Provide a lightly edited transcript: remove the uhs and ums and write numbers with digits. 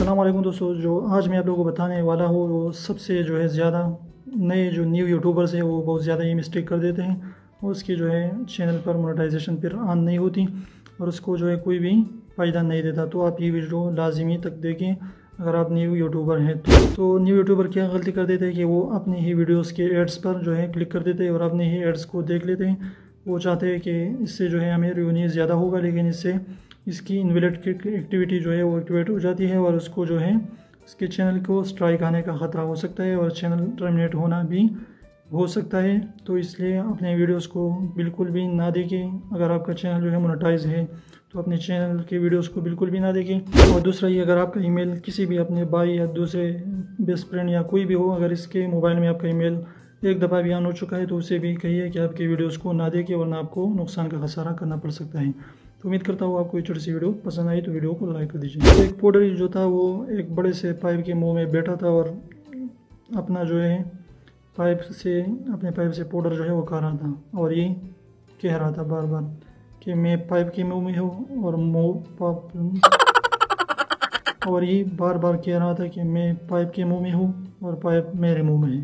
अस्सलाम वालेकुम दोस्तों, जो आज मैं आप लोगों को बताने वाला हूँ वो सबसे जो है ज़्यादा नए जो न्यू यूट्यूबर्स हैं वो बहुत ज़्यादा ये मिस्टेक कर देते हैं और उसकी जो है चैनल पर मोनेटाइजेशन फिर ऑन नहीं होती और उसको जो है कोई भी फ़ायदा नहीं देता। तो आप ये वीडियो लाजमी तक देखें अगर आप न्यू यूट्यूबर हैं तो न्यू यूट्यूबर क्या गलती कर देते हैं कि वो अपने ही वीडियोस के एड्स पर जो है क्लिक कर देते हैं और अपने ही एड्स को देख लेते हैं। वो चाहते हैं कि इससे जो है हमें रेवेन्यू ज़्यादा होगा, लेकिन इससे इसकी इनवैलिड एक्टिविटी जो है वो एक्टिवेट हो जाती है और उसको जो है इसके चैनल को स्ट्राइक आने का ख़तरा हो सकता है और चैनल टर्मिनेट होना भी हो सकता है। तो इसलिए अपने वीडियोस को बिल्कुल भी ना देखें। अगर आपका चैनल जो है मोनेटाइज है तो अपने चैनल के वीडियोस को बिल्कुल भी ना देखें। और दूसरा ये, अगर आपका ईमेल किसी भी अपने भाई या दूसरे बेस्ट फ्रेंड या कोई भी हो, अगर इसके मोबाइल में आपका ईमेल एक दफ़ा भी ऑन हो चुका है तो उसे भी कहिए कि आपके वीडियोस को ना देखें वरना आपको नुकसान का खसारा करना पड़ सकता है। तो उम्मीद करता हूँ आपको ये छोटी सी वीडियो पसंद आई तो वीडियो को लाइक कर दीजिए। एक पोडर जो था वो एक बड़े से पाइप के मुंह में बैठा था और अपना जो है पाइप से पाउडर जो है वो खा रहा था और ये कह रहा था बार बार कि मैं पाइप के मुंह में हूँ और ये बार बार कह रहा था कि मैं पाइप के मुंह में हूँ और पाइप मेरे मुंह में है।